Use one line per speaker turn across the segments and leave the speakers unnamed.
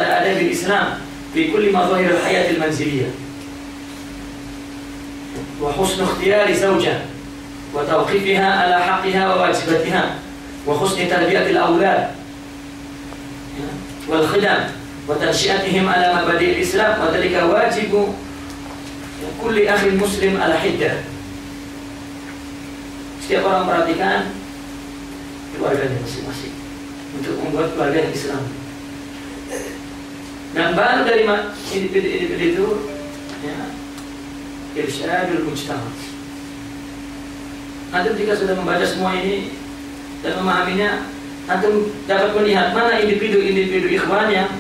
adab al-Islam fi kulli madhahir al-hayat al-manziliyah wa husn ikhtiyar zawjah wa tawqifiha ala haqqiha wa wajibatiha wa husn tarbiyat al-awlad wal khidam wa tansyiatihim ala mabadi' al-Islam wa dhalika wajibu kulli akhi muslim ala hiddah. Setiap orang perhatikan keluarganya masing-masing untuk membuat keluarga yang Islam. Dan baru dari individu itu ya, irsyadul mujtama. Antum jika sudah membaca semua ini dan memahaminya, antum dapat melihat mana individu-individu ikhwan yang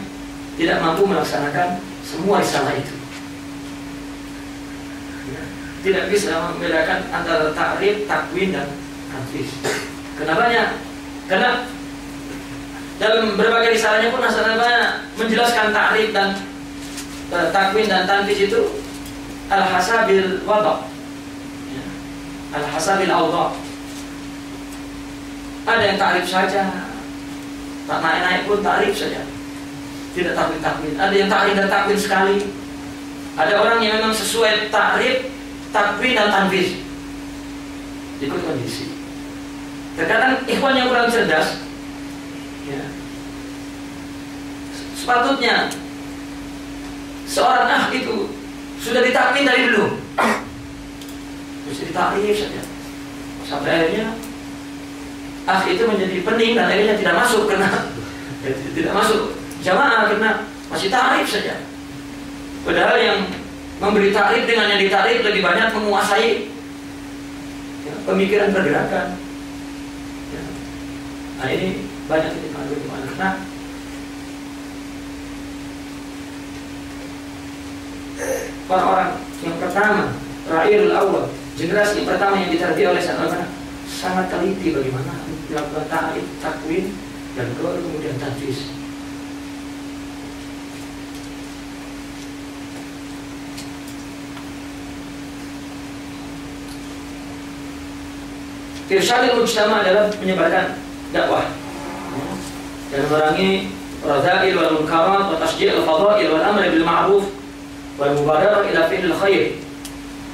tidak mampu melaksanakan semua risalah itu. Tidak bisa membedakan antara ta'rif, takwin, dan tanfis. Kenapanya? Karena dalam berbagai risalahnya pun asalnya menjelaskan ta'rif dan takwin dan tanfis itu al-hasabil wada', al-hasabil awda'. Ada yang ta'rif saja, tak naik-naik pun ta'rif saja, tidak takwin-takwin. Ada yang ta'rif dan takwin sekali. Ada orang yang memang sesuai ta'rif, takwin dan tanfis, ikut kondisi. Terkadang ikhwan yang kurang cerdas, ya, sepatutnya seorang itu sudah ditakwin dari dulu, mesti ditakrif saja, sampai akhirnya itu menjadi pening dan akhirnya tidak masuk karena tidak masuk jamaah karena masih takrif saja. Padahal yang memberi takrif dengan yang ditakrif lebih banyak menguasai ya, pemikiran pergerakan. Ya. Nah ini banyak bagaimana karena orang-orang yang pertama, Ra'irul Awwal, generasi yang pertama yang ditarbiyah oleh Salman sangat teliti bagaimana melakukan takrif, takwin, dan kemudian tanfis. Irsyadul mujtama adalah menyebarkan dakwah dan memerangi radha'il wal munkarat wa tasjil al-fadha'il wal amr bil ma'ruf wal mubadarah ila fi'lil khair,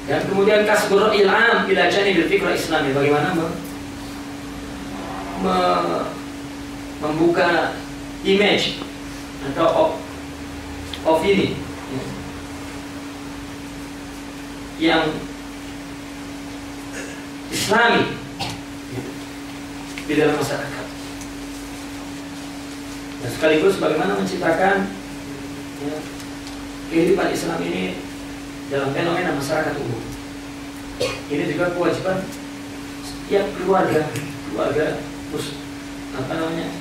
dan kemudian kasbur ra'il 'am ila janibil fikr islami, bagaimana membuka image atau opini yang Islami di dalam masyarakat, dan sekaligus bagaimana menciptakan ya, kehidupan Islam ini dalam fenomena masyarakat umum. Ini juga kewajiban setiap keluarga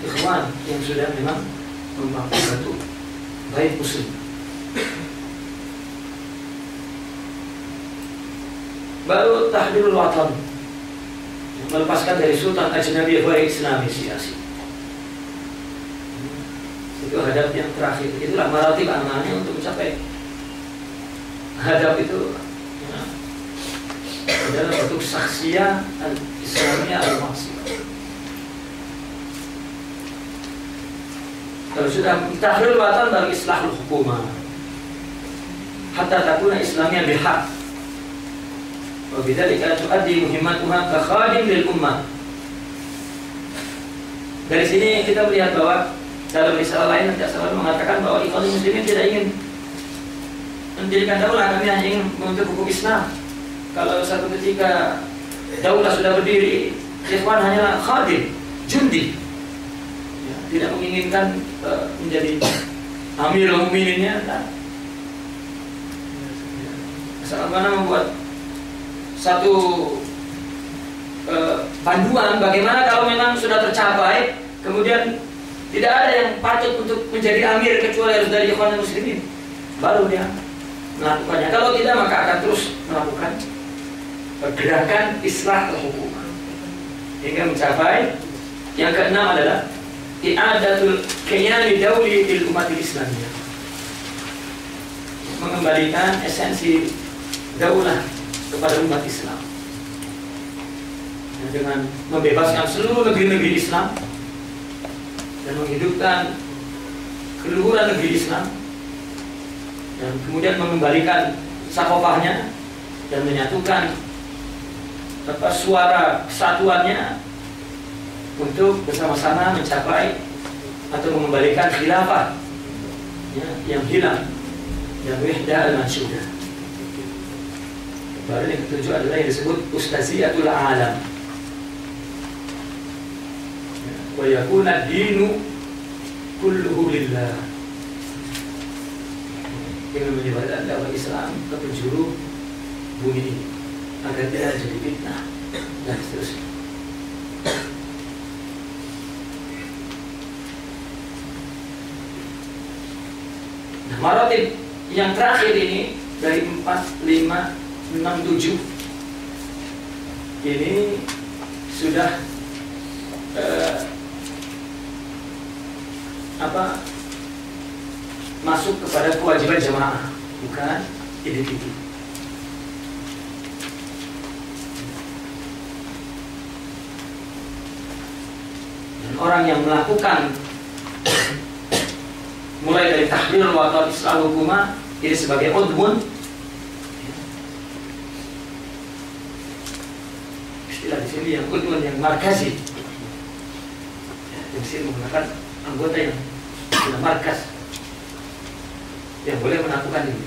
ikhwan yang sudah memang mampu satu baik muslim. Baru tahdirul watan, melepaskan dari sultan ajnabi wa islami siasi. Itu hadap yang terakhir. Itulah maratib amanah untuk mencapai hadap itu ya, adalah bentuk saksiyah al-islamiyah al-maksiyah. Kalau sudah tahlil watan baru islahul hukumah hatta takuna islamiyah bihaq. Wabidzalika tuaddi muhimmatuha ka khadim lil ummah. Dari sini kita melihat bahwa dalam risalah lain tidak selalu mengatakan bahwa ikhwan muslimin tidak ingin mendirikan daulah, kami hanya ingin membentuk hukum Islam. Kalau satu ketika daulah sudah berdiri, ikhwan hanyalah khadim, jundi, ya, tidak menginginkan menjadi amirul mukmininnya. Bagaimana membuat satu panduan bagaimana kalau memang sudah tercapai, kemudian tidak ada yang patut untuk menjadi amir kecuali harus dari ikhwan muslimin, baru dia melakukannya. Kalau tidak maka akan terus melakukan gerakan islah al-hukum hingga mencapai yang keenam adalah i'adatul kiyani dawli lil umatil islamiyah, mengembalikan esensi daulah kepada umat Islam dengan membebaskan seluruh negeri-negeri Islam dan menghidupkan keluhuran negeri Islam, dan kemudian mengembalikan sakofahnya dan menyatukan suara kesatuannya untuk bersama-sama mencapai atau mengembalikan khilafah ya, yang hilang, yang wihdah al-manshudah. Baru yang ketujuh adalah yang disebut ustaziyatul alam, wa yakuna dinu kulluhu lillah, dengan menyebarkan dakwah Islam ke penjuru bumi ini agar tidak jadi fitnah dan seterusnya. Nah, maratib yang terakhir ini dari 4, 5, 6, 7 ini sudah masuk kepada kewajiban jamaah, bukan individu. Dan orang yang melakukan mulai dari tahlil wa islah hukumah ini sebagai udmun, istilah di sini yang udmun, yang markazi, yang sini menggunakan anggota yang sudah markas yang boleh melakukan ini.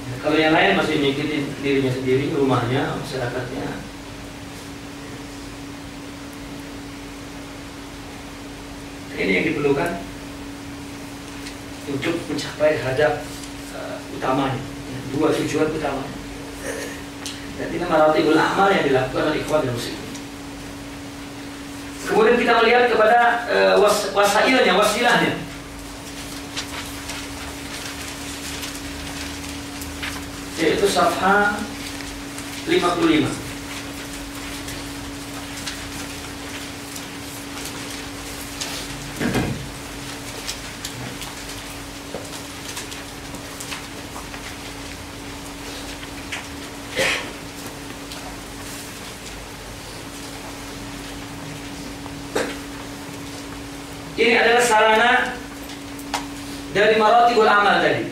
Ya, kalau yang lain masih ngikutin dirinya sendiri, rumahnya, masyarakatnya. Ini yang diperlukan untuk mencapai hadap utamanya, dua tujuan utamanya. Dan ini maratibul amal yang dilakukan oleh ikhwan dan muslimin. Kemudian kita melihat kepada wasilahnya. Yaitu safha 55. Ini adalah sarana dari maratibul amal tadi,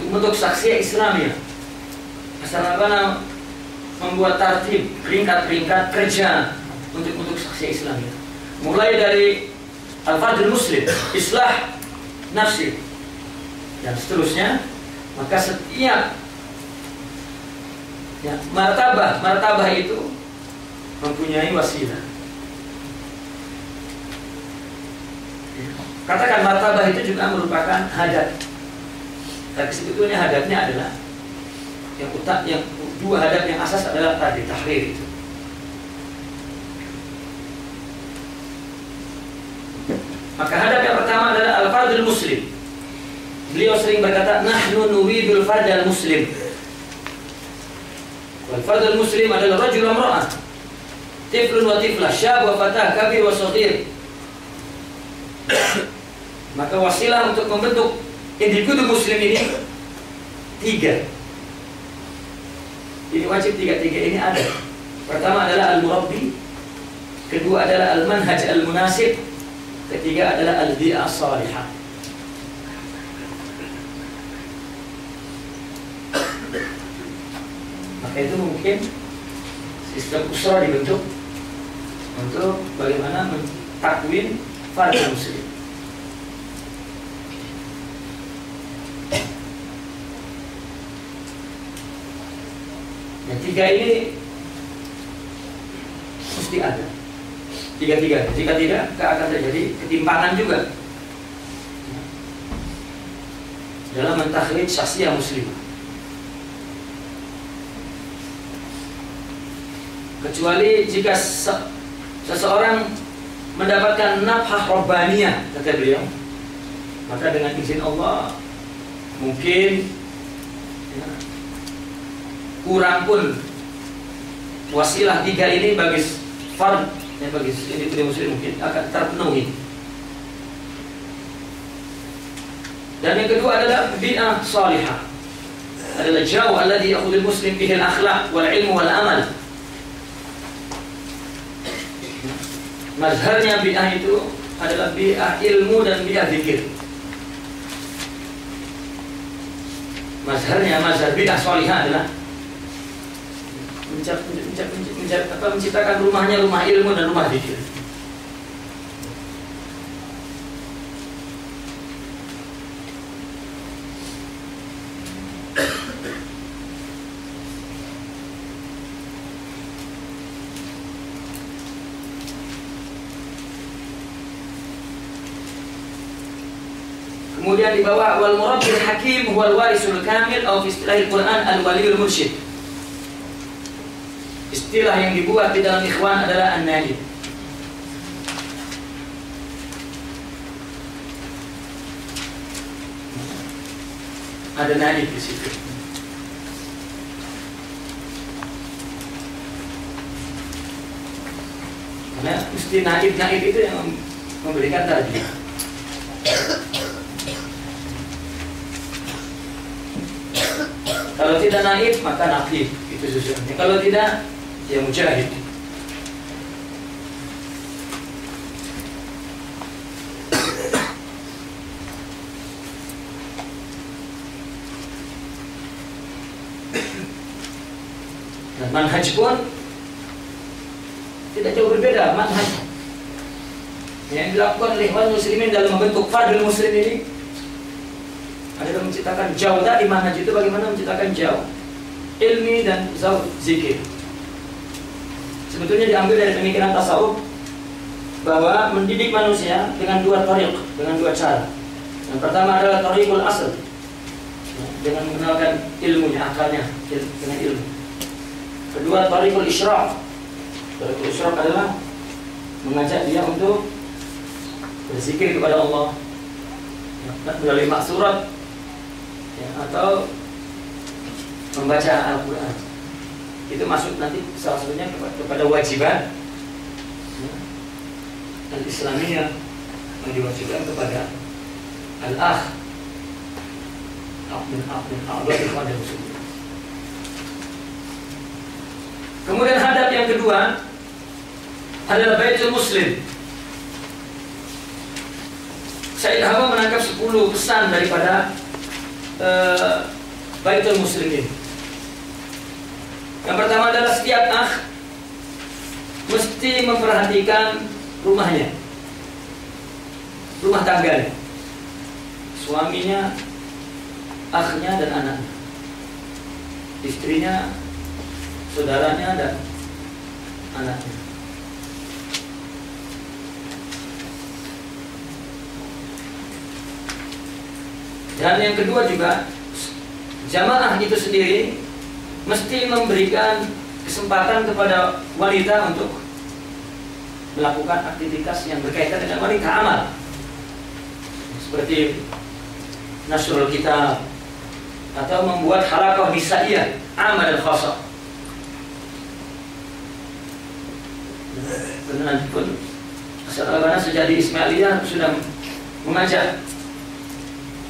untuk saksi Islamiyah. Sarana membuat tartib, peringkat-peringkat kerja untuk saksi Islamiyah. Mulai dari al-fardul muslim, islah nafsi, dan seterusnya. Maka setiap martabah itu mempunyai wasilah. Katakan martabah itu juga merupakan hadap, tapi sebetulnya hadapnya adalah yang dua hadap yang asas adalah tadi tahrir itu. Maka hadap yang pertama adalah al-fardul muslim. Beliau sering berkata, nahnu nuridul fardal muslim. Wal fardul muslim adalah rajul wa imra'ah, tiflun wa tiflah, syab wa fatah, kabir wa shaghir. Maka wasilah untuk membentuk individu muslim ini 3. Ini wajib 3 ini ada. Pertama adalah al-murabbi, kedua adalah al-manhaj al-munasib, ketiga adalah al-bi'ah salihah. Maka itu mungkin sistem usrah dibentuk untuk bagaimana mentakwin fardul muslim. Yang 3 ini mesti ada. 3. Jika tidak, akan terjadi ketimpangan juga dalam mentakhrij syakhsiyah muslimah. Kecuali jika seseorang mendapatkan nafhah rabbaniyah, kata beliau, maka dengan izin Allah mungkin kurang pun wasilah 3 ini bagi fard dan bagi individu muslim mungkin akan terpenuhi. Dan yang kedua adalah bi'ah salihah, adalah jauh alladhi ya'khudul muslim bihi al-akhlaq wal ilmu wal amal. mazharnya bid'ah itu adalah bid'ah ilmu dan bid'ah zikir. Mazhar bid'ah sholihah adalah menciptakan rumahnya rumah ilmu dan rumah zikir. Kemudian di bawah wal murabbil hakim huwal warisul kamil atau istilahil Quran al waliyul mursyid. Istilah yang dibuat di dalam ikhwan adalah an-najib. Ada najib di situ. Karena mesti najib itu yang memberikan tadi. Kalau tidak naib maka naqib, itu sesuatu. Kalau tidak ya mujahid. Dan manhaj pun tidak jauh berbeda. Manhaj yang dilakukan oleh ikhwan muslimin dalam membentuk fardul muslim ini adalah menciptakan jauh tadi. Manhaj itu bagaimana menciptakan jauh ilmi dan zauq zikir. Sebetulnya diambil dari pemikiran tasawuf bahwa mendidik manusia dengan dua tariq, dengan dua cara. Yang pertama adalah tariqul asl, dengan mengenalkan ilmunya, akalnya dengan ilmu. Kedua tariqul isyraq. Tariqul isyraq adalah mengajak dia untuk berzikir kepada Allah melalui maksurat ya, atau membaca Al-Quran. Itu masuk nanti salah satunya kepada wajiban al-Islamiyah yang diwajibkan kepada al-akh min a'dha'i ikhwan dan muslimin. Kemudian hadap yang kedua adalah Baitul Muslim. Said Hawa menangkap 10 pesan daripada Baitul Muslimin. Yang pertama adalah setiap akh mesti memperhatikan rumahnya, rumah tangganya, suaminya, akhnya dan anaknya, istrinya, saudaranya dan anaknya. Dan yang kedua juga, jamaah itu sendiri mesti memberikan kesempatan kepada wanita untuk melakukan aktivitas yang berkaitan dengan wanita amal, seperti nasrul kitab atau membuat halaqah nisaiyah amal dan khasah. Karena nanti pun Asal-Albana sejak di Ismailiyah sudah mengajak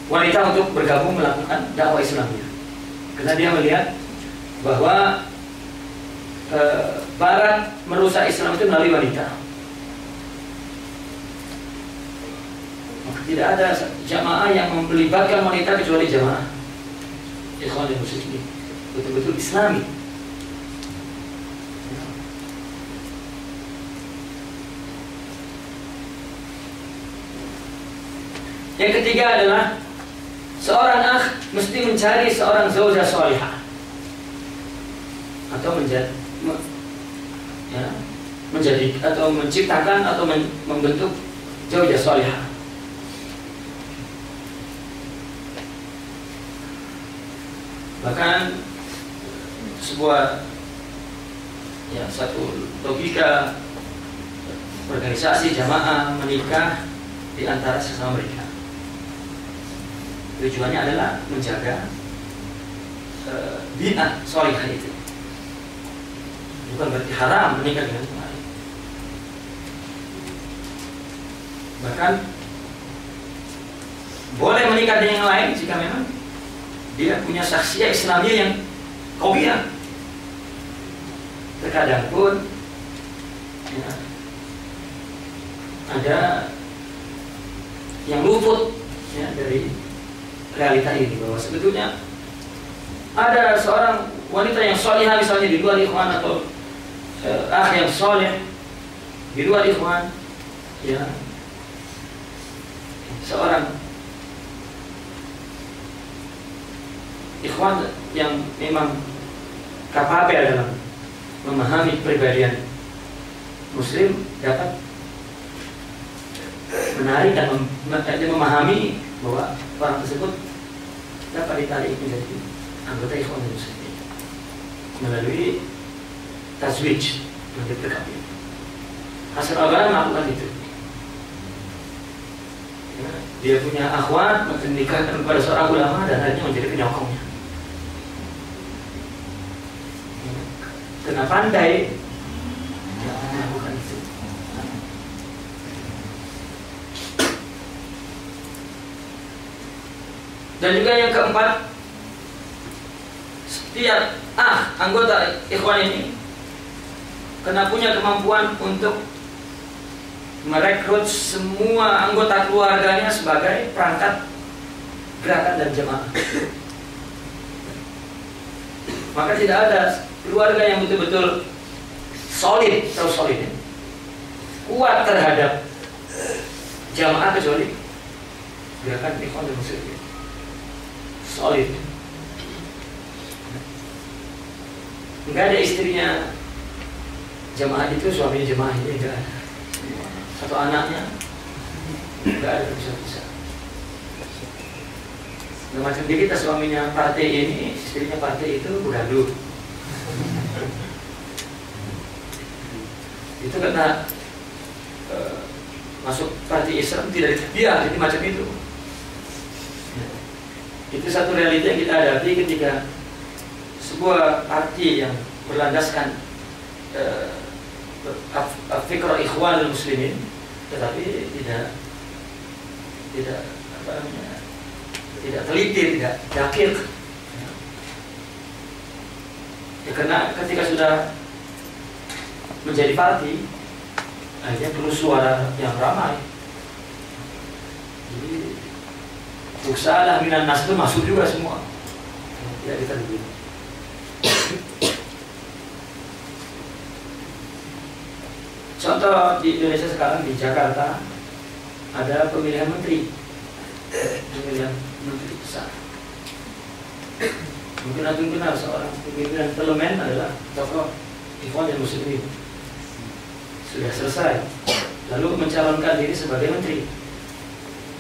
wanita untuk bergabung melakukan dakwah Islamiyah, karena dia melihat bahwa Barat merusak Islam itu melalui wanita. Maka tidak ada jamaah yang melibatkan wanita kecuali jamaah ikhwan dan muslimin betul-betul Islami. Yang ketiga adalah seorang akh mesti mencari seorang zaujah salihah atau menjadi atau menciptakan atau membentuk zaujah salihah. Bahkan sebuah satu logika organisasi jamaah menikah di antara sesama mereka. Tujuannya adalah menjaga bid'ah sholihah itu. Bukan berarti haram menikah dengan yang lain. Bahkan boleh menikah dengan yang lain jika memang dia punya saksiyah Islamiyah yang qawiyah. Terkadang pun ada yang luput ya, dari realita ini, bahwa sebetulnya ada seorang wanita yang solihah misalnya di luar ikhwan, atau yang soleh di luar ikhwan, ya, seorang ikhwan yang memang kapabel dalam memahami kepribadian muslim, dapat menarik dan memahami bahwa orang tersebut dapat ditarik menjadi anggota ikhwan muslimin melalui tazwij, melalui perkawinan. Hasan al-Banna melakukan itu. Ya, dia punya akhwat, menikahkan kepada seorang ulama dan akhirnya menjadi penyokongnya. Ya, karena pandai ya, melakukan itu. Dan juga yang keempat, setiap anggota ikhwan ini kena punya kemampuan untuk merekrut semua anggota keluarganya sebagai perangkat gerakan dan jemaah. Maka tidak ada keluarga yang betul-betul solid, terus solid ya, kuat terhadap jamaah kecuali gerakan ikhwan dan muslimin. Solid. Enggak ada istrinya jamaah itu, suaminya jamaah ini enggak ada. Atau anaknya enggak ada, bisa-bisa. Macam kita suaminya partai ini, istrinya partai itu bergaduh. Itu karena masuk partai Islam tidak diterbiah, jadi macam itu. Itu satu realita yang kita hadapi ketika sebuah parti yang berlandaskan fikrah ikhwan muslimin, tetapi tidak teliti, tidak dakik. Ya, karena ketika sudah menjadi parti, akhirnya perlu suara yang ramai. Jadi usahalah minan nas itu masuk juga semua. Ya, kita begini. Contoh di Indonesia sekarang, di Jakarta ada pemilihan menteri besar. Mungkin antum kenal seorang pimpinan parlemen adalah tokoh ikhwan dan muslimin. Sudah selesai, lalu mencalonkan diri sebagai menteri.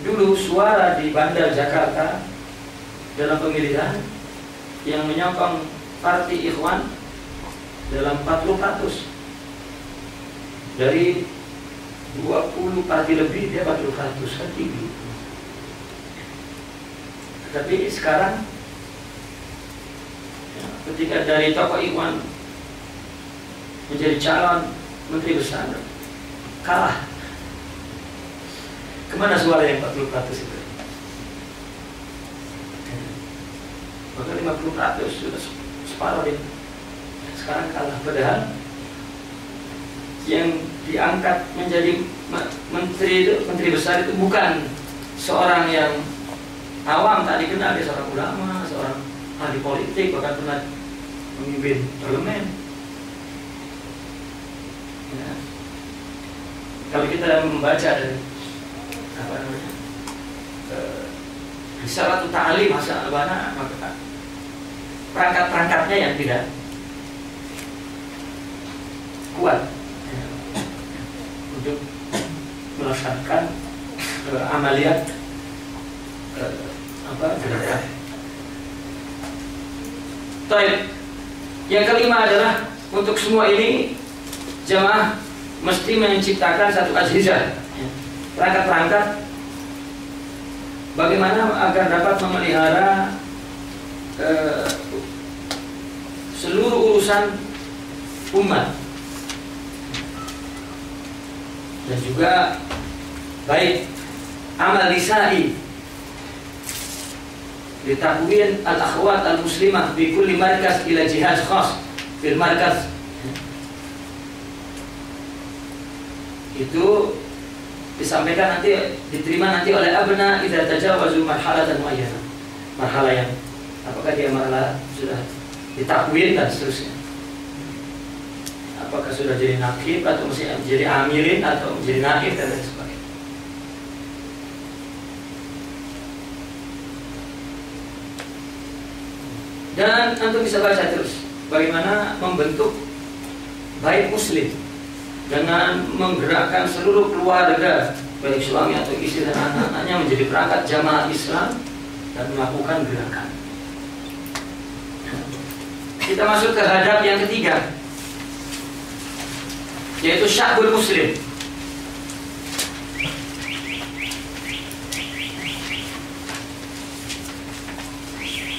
Dulu suara di Bandar Jakarta dalam pemilihan yang menyokong parti ikhwan dalam 40%. Dari 20 parti lebih, dia 40%, kan tinggi. Tapi sekarang ya, ketika dari tokoh ikhwan menjadi calon menteri besar, kalah. Kemana suara yang 40% itu? Maka 50% sudah separuh dia. Sekarang kalah. Padahal yang diangkat menjadi menteri besar itu bukan seorang yang awam, tak dikenal, dia seorang ulama, seorang ahli politik, bahkan pernah memimpin parlemen. Ya. Kalau kita membaca dari Risalah Ta'alim Hasan al-Banna, maka perangkat-perangkatnya yang tidak kuat untuk melaksanakan amaliat gerakan. Baik. Yang kelima adalah untuk semua ini jamaah mesti menciptakan satu ajhizah, perangkat-perangkat bagaimana agar dapat memelihara seluruh urusan umat, dan juga baik amal lisa'i litakwin al-akhwat al-muslimah bi kulli markaz ila jihad khas fil markaz. Itu disampaikan nanti, diterima nanti oleh abna idza tajawazu marhalatan muayyanah. Marhalah yang apakah dia marhalah sudah ditakwin dan seterusnya. Apakah sudah jadi nakib atau masih jadi amilin atau menjadi naib dan lain sebagainya. Dan antum bisa baca terus bagaimana membentuk baik muslim dengan menggerakkan seluruh keluarga, baik suami atau istri dan anak-anaknya menjadi perangkat jamaah Islam dan melakukan gerakan. Kita masuk ke hadap yang ketiga, yaitu sya'bul muslim.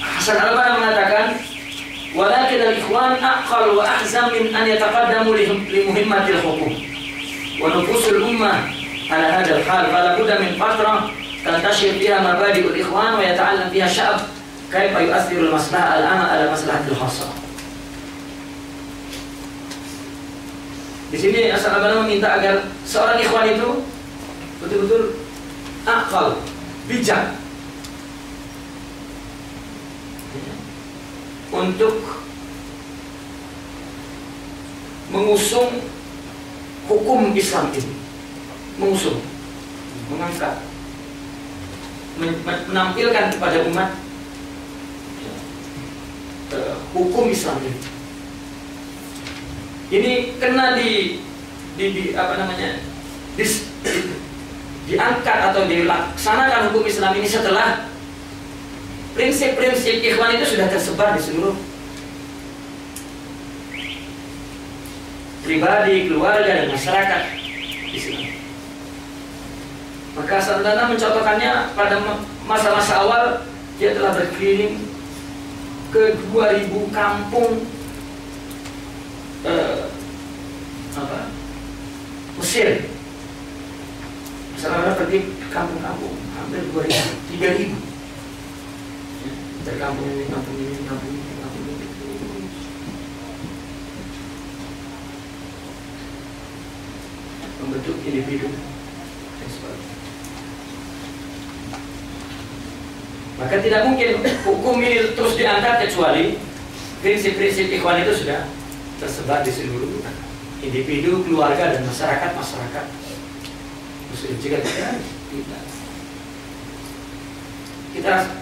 Hasan al-Banna mengatakan, walakin al-ikhwan aqal wa ahzam min an yataqaddamu li muhimmatil hukum wa nufusul ummah ala hadha al-hal fala budda min fatrah tantashir fiha mabadi'ul ikhwan wa yata'allam fiha sya'b kaifa yu'athiru al-maslahah al-'amma ala maslahatil khassah. Di sini Hasan al-Banna meminta agar seorang ikhwan itu betul-betul akal, bijak untuk mengusung hukum Islam ini, mengusung, mengangkat, menampilkan kepada umat hukum Islam ini. Ini kena diangkat atau dilaksanakan hukum Islam ini setelah prinsip-prinsip ikhwan itu sudah tersebar di seluruh pribadi, keluarga, dan masyarakat Islam. Maka Santana mencontohkannya pada masa-masa awal dia telah berkeliling ke 2000 kampung Mesir. Santana pergi ke kampung-kampung hampir 3.000. Dari kampung ini, kampung ini, kampung ini, kampung ini. Membentuk individu dan sebagainya. Maka tidak mungkin hukum ini terus diangkat kecuali prinsip-prinsip ikhwan itu sudah tersebar di seluruh individu, keluarga, dan masyarakat Muslim. Jika tidak,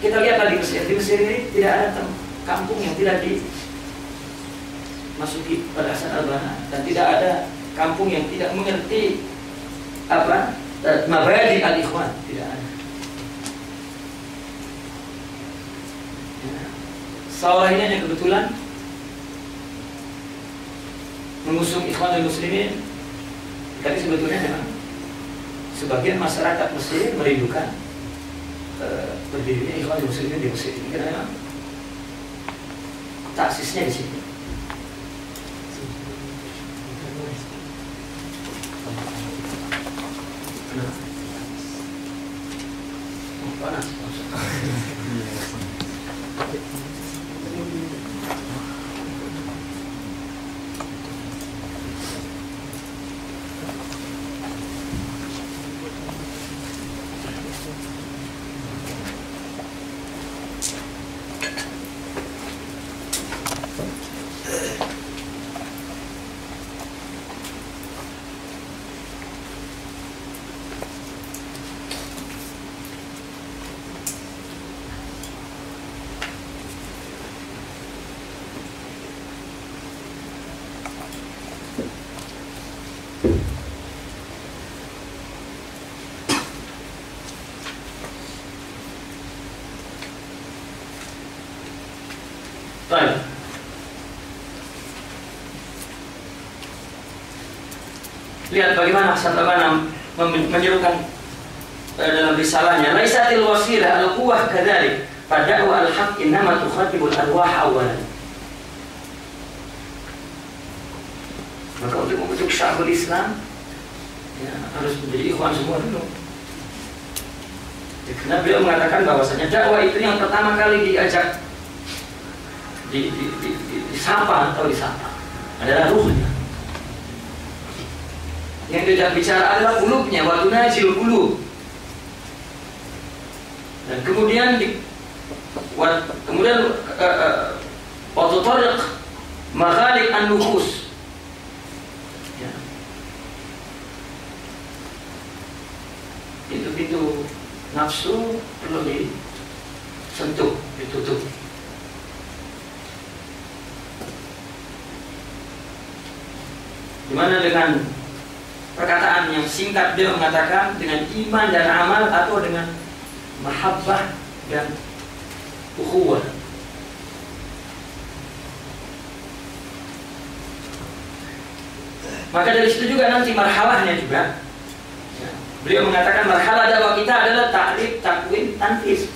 kita lihat tadi di Mesir ini tidak ada kampung yang tidak dimasuki pada Hasan al-Banna, dan tidak ada kampung yang tidak mengerti mabadi al-ikhwan, tidak ada. Seolah ini hanya kebetulan mengusung ikhwan dan muslimin, tapi sebetulnya memang sebagian masyarakat Mesir merindukan berdirinya ikhwan dan muslimin di Mesir ini, karena memang taksisnya di sini. Panas. Baik. Lihat bagaimana Hasan al-Banna menyerukan dalam risalahnya, laisatil wasilah al-quwwah kadzalik, fada'wa al-haq innama tukhatibul arwah awalan. Maka untuk membentuk sya'bul Islam ya, harus menjadi ikhwan semua dulu. Karena beliau mengatakan bahwasanya dakwah itu yang pertama kali diajak disapa atau disapa adalah ruhnya. Yang diajak bicara adalah qulubnya, wa tunajil qulub. Dan kemudian wa tutarriq maghaliq an-nufus. Ya. Pintu-pintu nafsu perlu disentuh, ditutup. Dimana dengan perkataan yang singkat dia mengatakan dengan iman dan amal atau dengan mahabbah dan ukhuwah. Maka dari situ juga nanti marhalahnya juga. Ya. Beliau mengatakan marhalah dakwah kita adalah ta'rif, takwin, tanfis.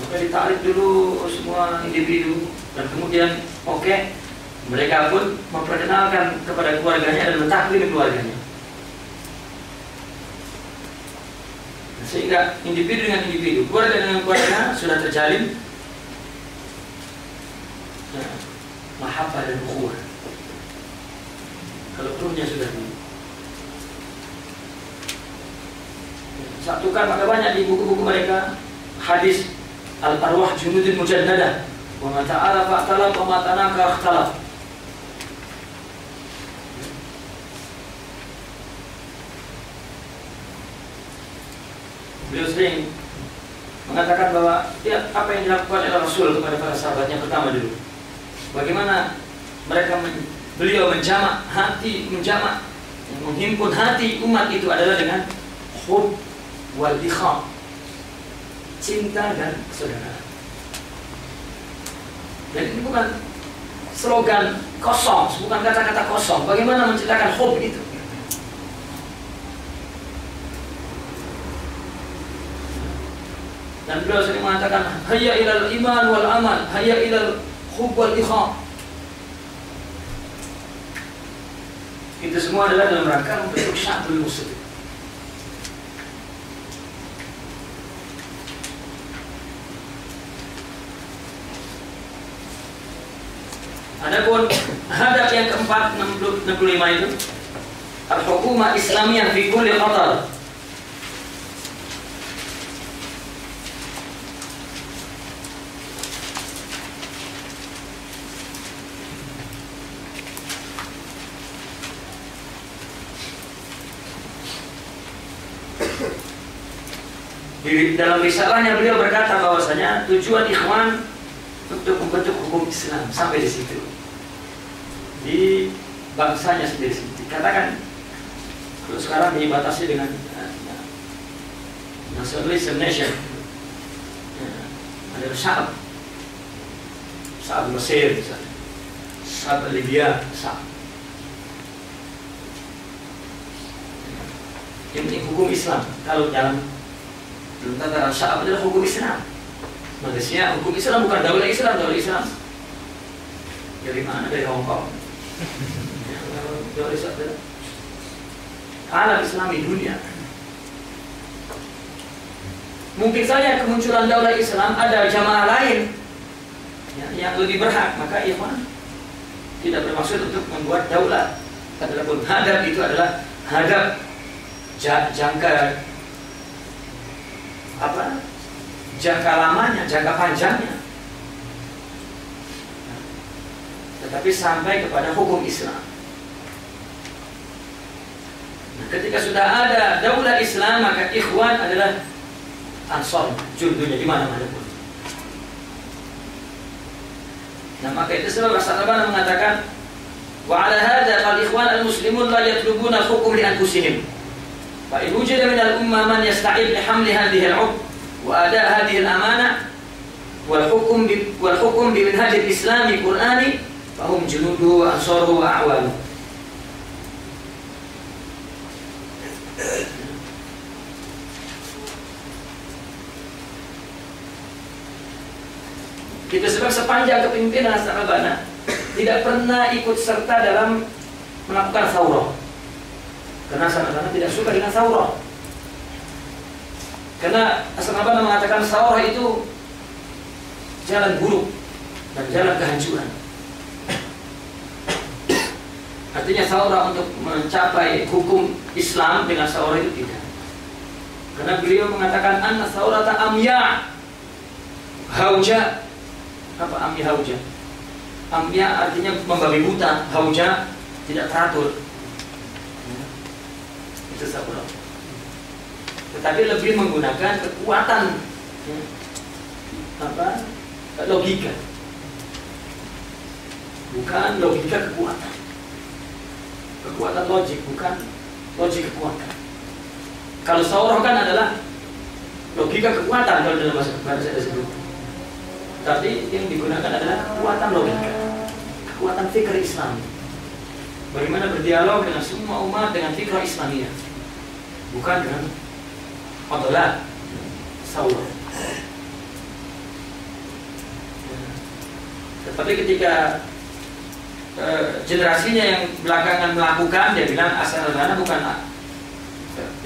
Maka ditakrif dulu semua individu dan kemudian mereka pun memperkenalkan kepada keluarganya dan mentakwin keluarganya. Sehingga individu dengan individu, keluarga dengan keluarga sudah terjalin mahabbah dan ukhuwah. Kalau perlunya sudah disatukan, maka banyak di buku-buku mereka hadis al-arwah junudun mujannadah wa ma ta'arafa ikhtalaf wa ma tanaka ikhtalaf. Beliau sering mengatakan bahwa ya, apa yang dilakukan oleh Rasul kepada para sahabatnya pertama dulu, bagaimana beliau menjamak hati, menghimpun hati umat itu adalah dengan hub wal ikha, cinta dan persaudaraan. Dan ini bukan slogan kosong, bukan kata-kata kosong. Bagaimana menciptakan hub itu? Dan beliau sering mengatakan hayya ilal iman wal amal, hayya ilal hub wal ikha. Itu semua adalah dalam rangka untuk sya'bul muslim. Adapun hadap yang keempat 65 itu al-hukumah Islamiyah fi kulli qatar. Di dalam risalahnya beliau berkata bahwasanya tujuan ikhwan untuk membentuk hukum Islam sampai di situ, di bangsanya sendiri. Dikatakan kalau sekarang dibatasi dengan nationalism nation, ada Sya'ab Mesir misalnya, Sya'ab Libya, yang penting hukum Islam. Kalau dalam tataran Sya'ab adalah hukum Islam. Malaysia hukum Islam bukan daulah Islam. Dari mana? Dari Hong Kong. Daulah Islam adalah alam Islami dunia. Mungkin saja kemunculan daulah Islam ada jamaah lain yang lebih berhak, maka ikhwan tidak bermaksud untuk membuat daulah. Adapun hadap itu adalah hadap jangka lamanya, jangka panjangnya, tetapi sampai kepada hukum Islam. Nah, ketika sudah ada daulah Islam, maka ikhwan adalah ansor, jundunya di mana-mana pun. Nah, maka itu sebab Rasulullah mengatakan, wa ala hadza fal ikhwan al-muslimun la yatlubuna al-hukm li anfusihim. Fa in wujida min al-ummah man yasta'id li hamli hadhihi al-'ubd wa ada' hadhihi al-amanah wal hukm bi minhaj al-islam al-qur'ani fa hum junuduhu wa ansaruhu wa a'wanuhu. Itu sebab sepanjang kepemimpinan Hasan al-Banna tidak pernah ikut serta dalam melakukan thawrah. Karena Hasan al-Banna tidak suka dengan thawrah. Karena Hasan al-Banna mengatakan thawrah itu jalan buruk dan jalan kehancuran. Artinya saura untuk mencapai hukum Islam dengan saura itu tidak. Karena beliau mengatakan anna saurata amya hauja. Apa amya hauja? Amya artinya membabi buta, hauja tidak teratur. Itu saura. Tetapi lebih menggunakan kekuatan logika, bukan logika kekuatan logik, bukan logik kekuatan. Kalau saurah kan adalah logika kekuatan kalau dalam bahasa saya disebut. Tapi yang digunakan adalah kekuatan logika, kekuatan fikir Islam. Bagaimana berdialog dengan semua umat dengan fikir Islamiyah, bukan dengan adalah saurah. Tetapi ketika generasinya yang belakangan melakukan, dia bilang Hasan al-Banna bukan.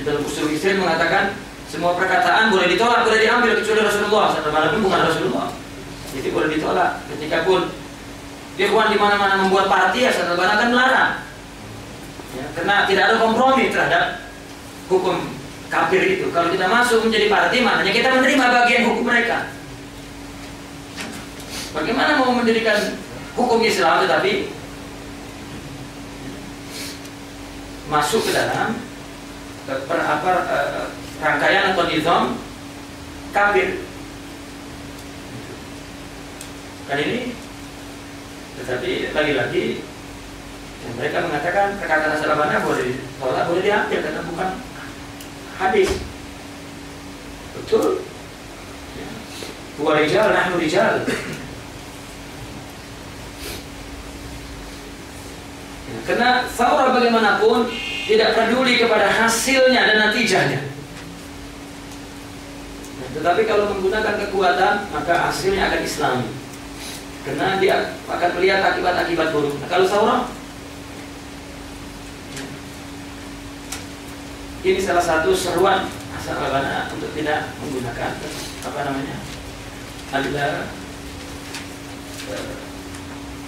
Di dalam usul Islam mengatakan semua perkataan boleh ditolak, boleh diambil kecuali Rasulullah. Hasan al-Banna pun bukan Rasulullah, jadi boleh ditolak. Ketika pun ikhwan di mana-mana membuat parti, Hasan al-Banna kan melarang, ya, karena tidak ada kompromi terhadap hukum kafir itu. Kalau kita masuk menjadi parti, maknanya kita menerima bagian hukum mereka. Bagaimana mau mendirikan hukum Islam tetapi masuk ke dalam rangkaian atau nizam kafir? Kan ini. Tetapi lagi-lagi mereka mengatakan perkataan Hasan al-Banna boleh ditolak, boleh diambil karena bukan hadis. Betul. Huwa rijal, nahnu rijal. Karena saurah bagaimanapun tidak peduli kepada hasilnya dan natijahnya. Tetapi kalau menggunakan kekuatan, maka hasilnya akan Islami. Karena dia akan melihat akibat-akibat buruk. Nah, kalau saurah, ini salah satu seruan Hasan al-Banna untuk tidak menggunakan adalah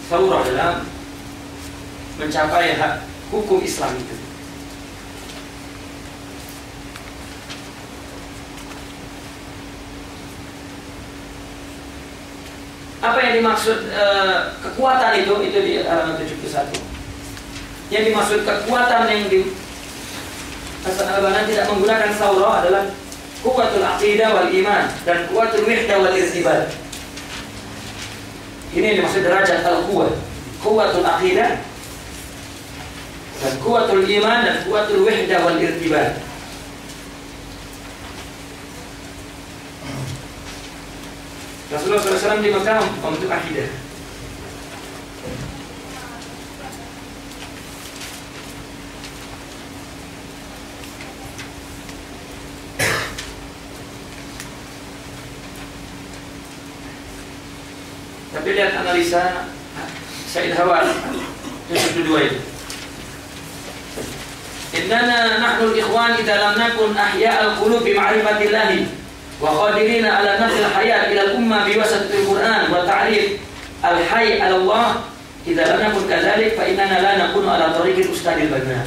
saurah dalam mencapai hak hukum Islam itu. Apa yang dimaksud kekuatan itu di halaman 71. Yang dimaksud kekuatan yang di Hasan al-Banna tidak menggunakan saurah adalah quwwatul aqidah wal iman dan quwwatul wihdah wal irtibat. Ini yang dimaksud derajat al-quwwah, quwwatul aqidah dan kuatul iman dan kuatul wahdah wal irtibat. Rasulullah SAW di Mekah membentuk akidah. Tapi lihat analisa Said Hawal yang kedua itu. Innana nahnu al-ikhwan idza lam nakun ahya'al qulub bi ma'rifatillah wa qadirina ala nafsi al-hayat ila al-ummah bi wasatil Qur'an wa ta'rif al-hayy 'ala Allah idza lam nakun kadzalik fa innana la nakunu ala tariqil ustadil banna.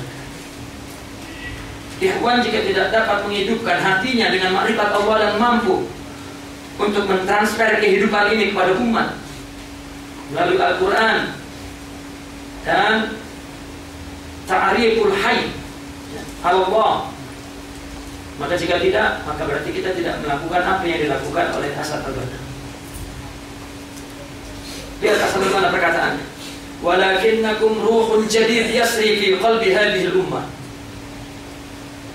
Ikhwan jika tidak dapat menghidupkan hatinya dengan makrifat Allah dan mampu untuk mentransfer kehidupan ini kepada umat melalui Al-Qur'an dan ta'riful hayy Allah, maka jika tidak, maka berarti kita tidak melakukan apa yang dilakukan oleh Hasan al-Banna. Lihat Hasan al-Banna perkataannya, walakinnakum ruhun jadid yasri fi qalbi hadhihi al-ummah,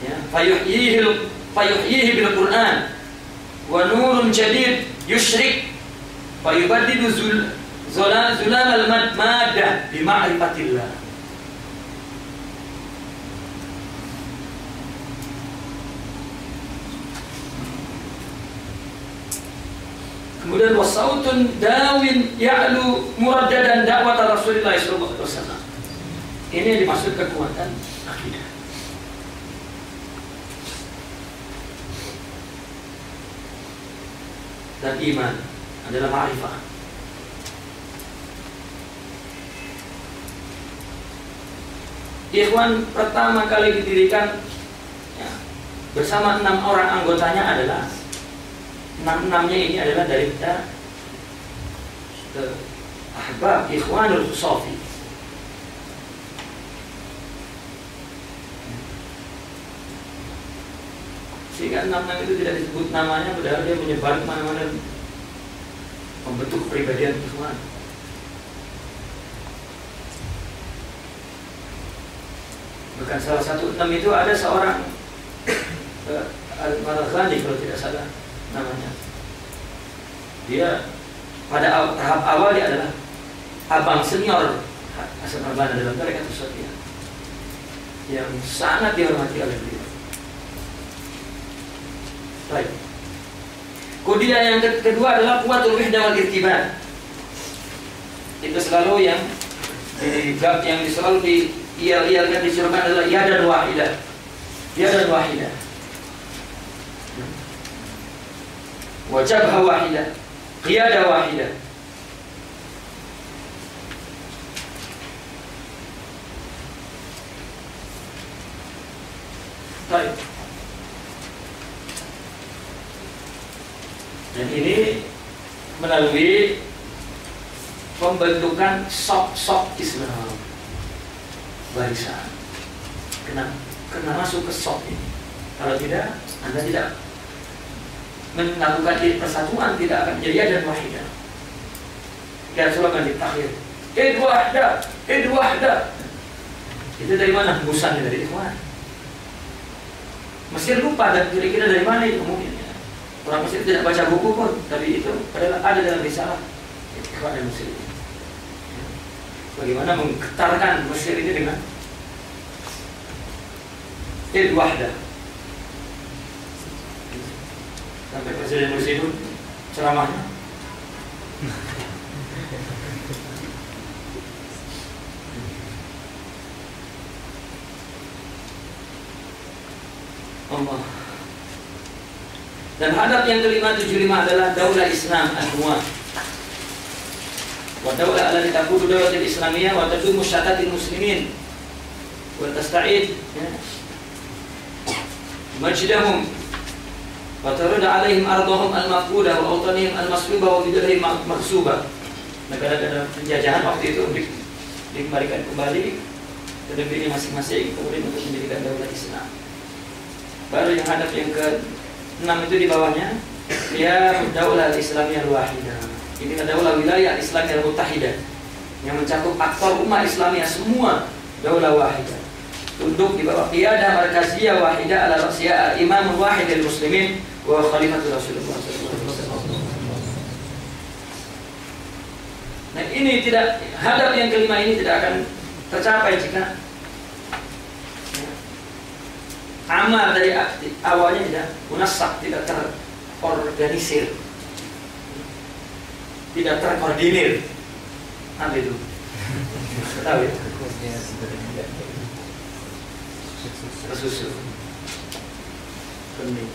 ya, fayuhyihi bil Qur'an wa nurun jadid yushrik fayubaddidu zulal al-maddah bi ma'rifatillah. Kemudian wasautun dawin ya'lu muraddadan dakwah Rasulullah sallallahu alaihi wasallam. Ini yang dimaksud kekuatan akidah. Dan iman adalah ma'rifah. Ikhwan pertama kali didirikan ya, bersama 6 orang anggotanya adalah 6-6-nya ini adalah dari kita Ahbab Ikhwanul Sofi. Sehingga 6-6 itu tidak disebut namanya, padahal dia menyebar kemana-mana membentuk kepribadian Ikhwan. Bahkan salah satu 6 itu ada seorang Al-Marghani kalau tidak salah namanya. Dia pada tahap awal dia adalah abang senior Hasan Al-Banna dalam tarekat Sufiyah yang sangat dihormati oleh beliau. Baik. Kemudian yang kedua adalah Quwwatul Wahdah wal Irtibat. Itu selalu yang selalu diiyal-iyalkan disuruhkan adalah yadan wahidah. Yadan wahidah. Wajabha wahidah. Qiyadah wahidah. Baik. Dan ini melalui pembentukan sok-sok Islam barisan. Kena masuk ke sok ini. Kalau tidak, Anda tidak melakukan persatuan, tidak akan menjadi yadan wahidah. Ya slogan di takhir. Id wahdah, id wahdah. Itu dari mana hembusannya? Dari Ikhwan. Mesir lupa dan kira-kira dari mana itu mungkin. Orang Mesir tidak baca buku pun, tapi itu adalah ada dalam risalah Ikhwan dan Mesir. Bagaimana menggetarkan Mesir ini dengan id wahdah. Sampai Presiden Mesir itu ceramahnya Allah. Dan hadap yang ke-575 adalah daulah Islam al-Muwah. Wa daulah allati taqudu daulah al-Islamiyah wa tadumu syatatil muslimin wa tasta'id majdahum wa tarud 'alaihim ardhahum al-maqbudah wa awtanihim al-masrubah wa bidalihim maghsubah. Negara-negara penjajahan waktu itu dikembalikan kembali ke negerinya masing-masing, kemudian untuk menjadikan daulah Islam. Baru yang hadap yang ke-6 itu di bawahnya ya daulah Islamiyah al-wahidah. Ini adalah wilayah Islamiyah al-mutahidah yang mencakup aktor ummah Islamiyah semua, daulah wahidah. Tunduk di bawah qiyadah markaziyah wahidah ala ra'siyah imam wahid al-muslimin wa khalifatul Rasulullah sallallahu alaihi wasallam. Nah, ini tidak, hadap yang ke-5 ini tidak akan tercapai jika amal dari awalnya tidak munassab, tidak terorganisir, tidak terkoordinir. Apa itu? Tahu ya? Tersusun. Penting.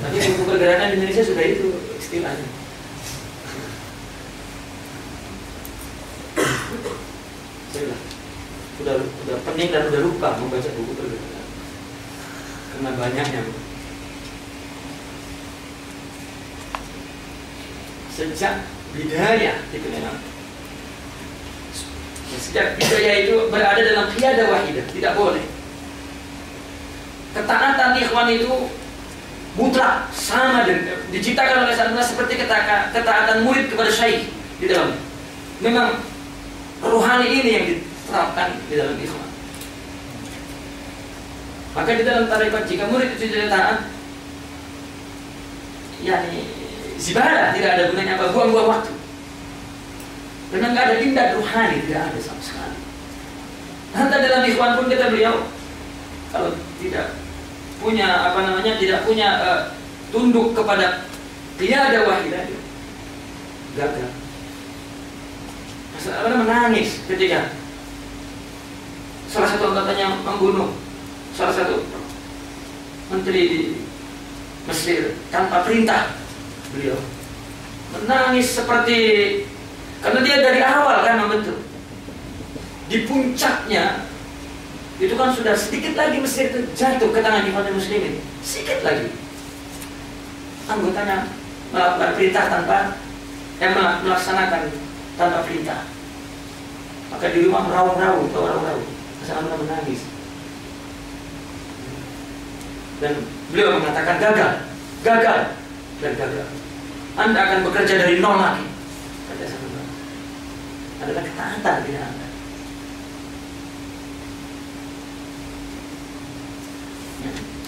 Tapi buku pergerakan di Indonesia sudah itu istilahnya. Sudah pening dan sudah lupa membaca buku pergerakan. Karena banyaknya. Sejak bidayah itu memang. Sejak bidayah itu berada dalam qiyadah wahidah, tidak boleh. Ketaatan Ikhwan itu mutlak, sama dengan diciptakan oleh Allah seperti ketaatan murid kepada syekh di dalam. Memang rohani ini yang diterapkan di dalam Ikhwan. Maka di dalam tarekat jika murid itu tidak taat, yakni zibadah, tidak ada gunanya apa, buang-buang waktu. Karena nggak ada imdad ruhani, tidak ada sama sekali. Nanti dalam Ikhwan pun kata beliau, kalau tidak punya tidak punya tunduk kepada qiyadah wahidah, gagal. Masalah menangis ketika salah satu anggotanya membunuh salah satu menteri di Mesir tanpa perintah. Beliau menangis seperti, karena dia dari awal kan membentuk. Di puncaknya itu kan sudah sedikit lagi Mesir itu jatuh ke tangan ikhwan muslimin, sedikit lagi anggotanya melakukan perintah melaksanakan tanpa perintah. Maka di rumah meraung-raung, Hasan menangis. Dan beliau mengatakan gagal. Anda akan bekerja dari nol lagi. Kata Hasan adalah ketaatan tidak Anda.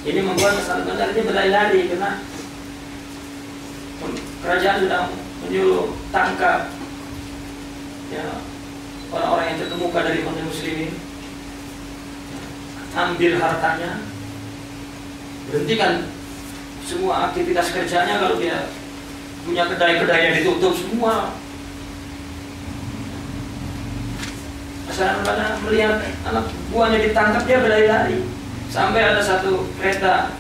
Ini membuat Hasan ini berlari-lari karena kerajaan sudah menyuruh tangkap ya, orang-orang yang terkemuka dari kaum muslimin, ambil hartanya, berhentikan semua aktivitas kerjanya. Kalau dia punya kedai-kedai yang ditutup semua. Hasan melihat anak buahnya ditangkap, dia berlari-lari sampai ada satu kereta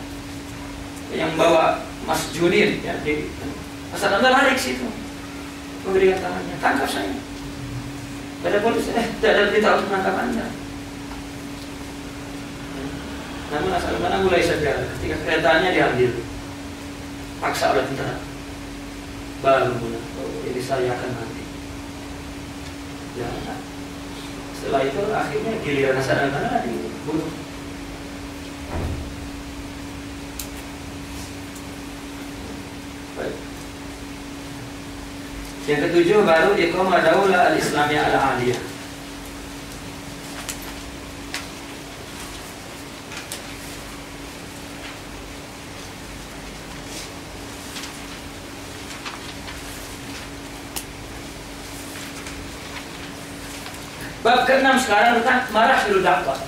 yang bawa Mas Junir ya, Hasan lari ke situ, memberikan tangannya, tangkap saya. Pada polisi, tidak ada berita untuk menangkap Anda. Namun Hasan mulai sadar ketika keretanya diambil, paksa oleh tentara, baru mulai, oh, ini saya akan mati. Ya, setelah itu akhirnya giliran Hasan dibunuh. Yang ketujuh baru iqamah daulah al-Islamiyah al-Aliyah. Bab ke-6 sekarang tentang marahilud dakwah.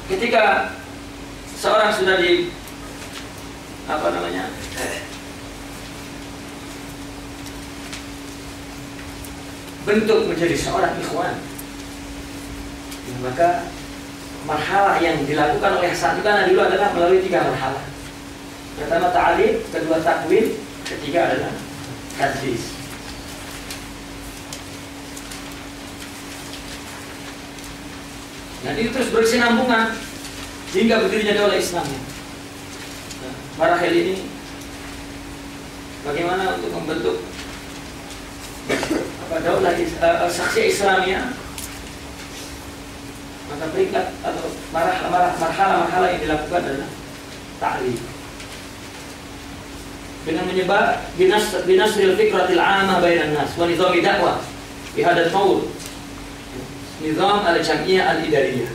Ketika seorang sudah bentuk menjadi seorang ikhwan, maka marhalah yang dilakukan oleh Hasan dulu adalah melalui 3 marhalah. Pertama ta'lim, kedua takwin, ketiga adalah tadlis. Dan itu terus berkesinambungan hingga berdirinya daulah Islam. Marahil ini bagaimana untuk membentuk daulah saksi Islamiyah, maka peringkat atau marhalah yang dilakukan adalah ta'lim dengan menyebar binasril fikratil 'amah bainan nas wa nizam dakwah bi hadzal qaul nizam al-jam'iyah al-idariyah.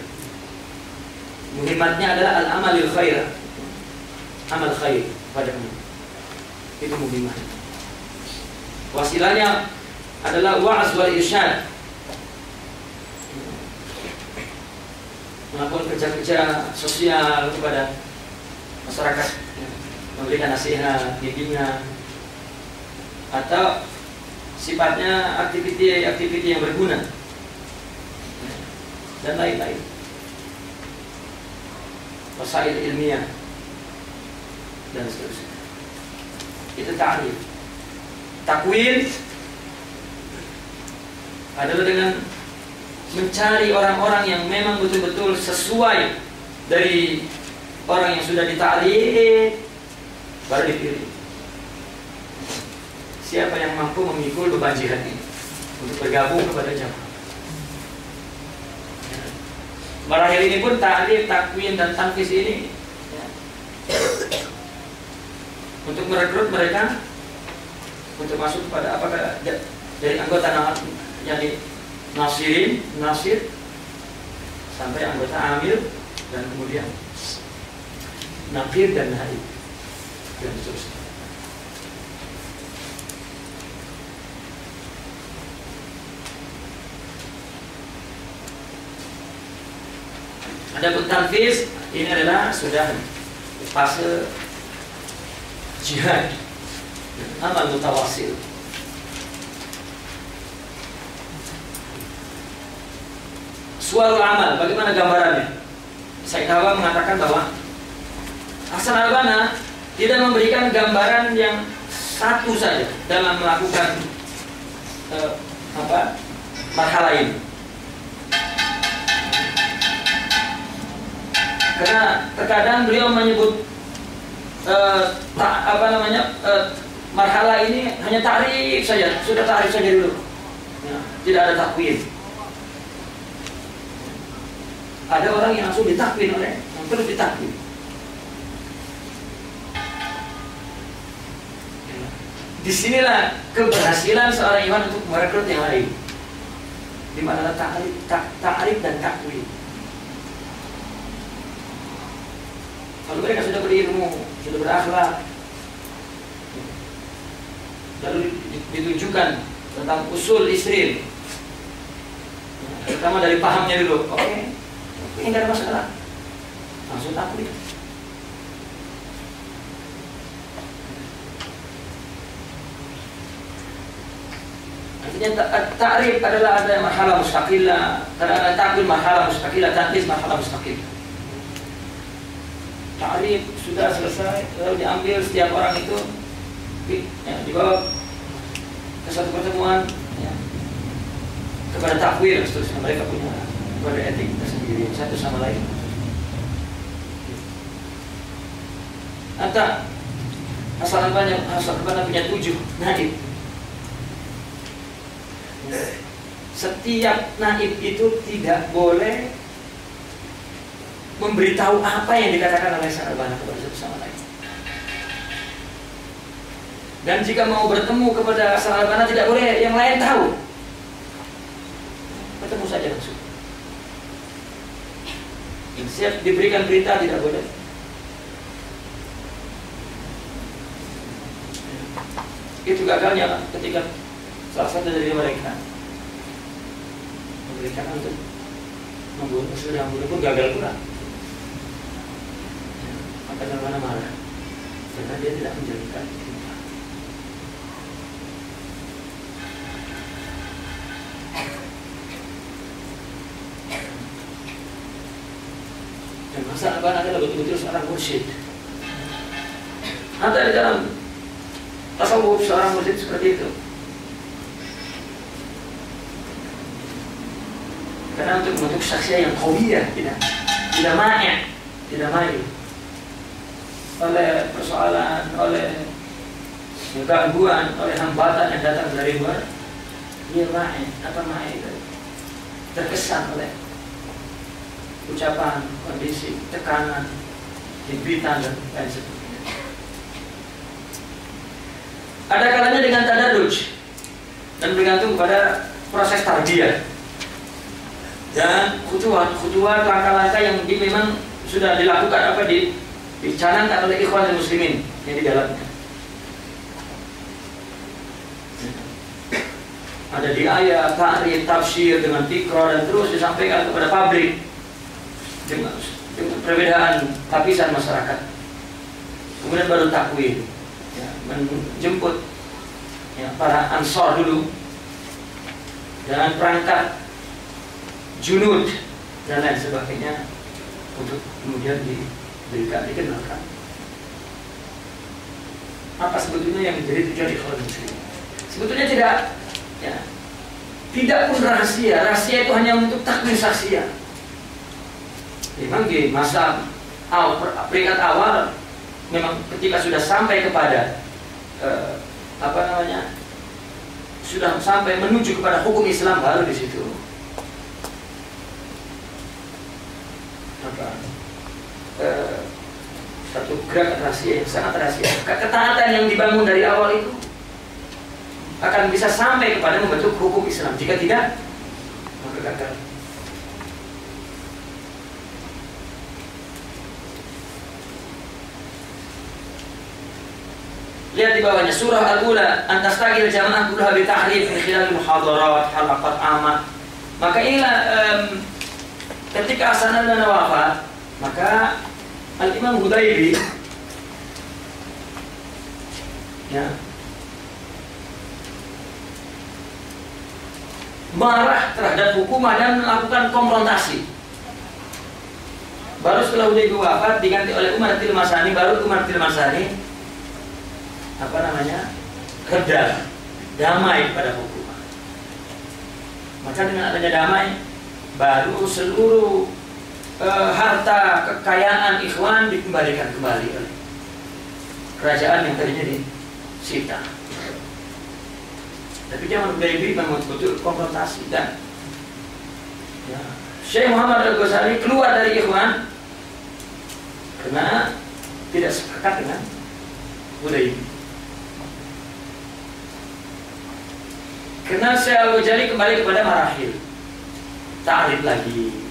Muhimmatnya adalah al-amalil khair, amal khair padamu. Itu muhimmat. Wasilanya adalah wa'az wal irsyad, melakukan kerja-kerja sosial kepada masyarakat, memberikan nasihat, bimbingan, atau sifatnya aktiviti yang berguna dan lain-lain. Wasail ilmiah dan seterusnya. Itu ta'lim. Takwin adalah dengan mencari orang-orang yang memang betul-betul sesuai dari orang yang sudah dita'lim, baru dipilih. Siapa yang mampu memikul beban jihad ini untuk bergabung kepada jamaah. Marahil ini pun ta'lim, takwin, dan tanfis ini untuk merekrut mereka untuk masuk kepada apakah dari anggota yang nasir sampai anggota amil dan kemudian nakir dan naib dan seterusnya. Adapun tanfiz ini adalah sudah fase jihad, amal mutawassil. Suarul amal, bagaimana gambarannya? Said Hawa mengatakan bahwa Hasan al-Banna tidak memberikan gambaran yang satu saja dalam melakukan marhalah ini. Karena terkadang beliau menyebut marhalah ini hanya ta'rif saja, sudah ta'rif saja dulu, ya, tidak ada takwin. Ada orang yang langsung ditakwin oleh yang terus ditakwin. Disinilah keberhasilan seorang iman untuk merekrut yang lain, di mana ta'rif dan takwin. Kalau mereka sudah berilmu, sudah berakhlak, lalu ditunjukkan tentang usul isrin, pertama dari pahamnya dulu, oke, ini tidak ada masalah, langsung takwin. Artinya ta'rif adalah ada marhalah mustaqillah, ada takwin marhalah mustaqillah, tanqis marhalah mustaqillah. Ta'rif sudah selesai, lalu diambil setiap orang itu, ya, dibawa ke satu pertemuan, ya, kepada takwil, seterusnya mereka punya kode etik tersendiri satu sama lain. Atau asal banyak punya 7 naib. Setiap naib itu tidak boleh memberitahu apa yang dikatakan oleh Sa'albana kepada satu sama lain. Dan jika mau bertemu kepada Sa'albana tidak boleh yang lain tahu. Bertemu saja langsung. Siap diberikan berita tidak boleh. Itu gagalnya ketika salah satu dari mereka memberikan untuk membunuh, sudah membunuh pun gagal pula. Maka Sa'albana marah karena dia tidak menjalankan perintah. Dan Sa'albana adalah betul-betul seorang mursyid. Ada di dalam tasawuf seorang mursyid seperti itu. Karena untuk membentuk syakhsiyah yang qawiyah, tidak main oleh persoalan, oleh gangguan, oleh hambatan yang datang dari luar. Dia main itu terkesan oleh ucapan, kondisi, tekanan, himpitan dan lain sebagainya. Ada kalanya dengan tadarruj dan bergantung pada proses tarbiyah dan khutuwat langkah-langkah yang memang sudah dilakukan dicanangkan oleh ikhwan muslimin yang di dalamnya. Ada di ayat, ta'rif, tafsir dengan tikra dan terus disampaikan kepada publik dengan perbedaan lapisan masyarakat. Kemudian baru takwin, ya, menjemput, ya, para ansor dulu dengan perangkat junud dan lain sebagainya untuk kemudian dikenalkan apa sebetulnya yang menjadi tujuan ikhwan muslimin. Sebetulnya tidak pun rahasia itu hanya untuk takwin saksiyah. Memang di masa peringkat awal memang ketika sudah sampai kepada sudah sampai menuju kepada hukum Islam baru di situ satu gerakan rahasia yang sangat rahasia. Ketaatan yang dibangun dari awal itu akan bisa sampai kepada membentuk hukum Islam. Jika tidak, maka gagal. Lihat di bawahnya surah Al-Ula, antastagil jamaah kullaha bi tahrif min khilal muhadarat halaqat amat. Maka inilah ketika Sa'albana wafat, maka Al-Imam Hudaybi, ya, marah terhadap hukuman dan melakukan konfrontasi. Baru setelah Hudaybi wafat diganti oleh Umar Tilmasani, baru Umar Tilmasani reda, damai pada hukuman. Maka dengan adanya damai, baru seluruh harta kekayaan Ikhwan dikembalikan kembali oleh kerajaan yang tadinya disita. Tapi zaman Hudaybiyyah memang betul konfrontasi dan ya, Syekh Muhammad Al-Ghazali keluar dari Ikhwan karena tidak sepakat dengan Hudaybiyyah. Karena Syekh Al-Ghazali kembali kepada marahil, ta'rif lagi,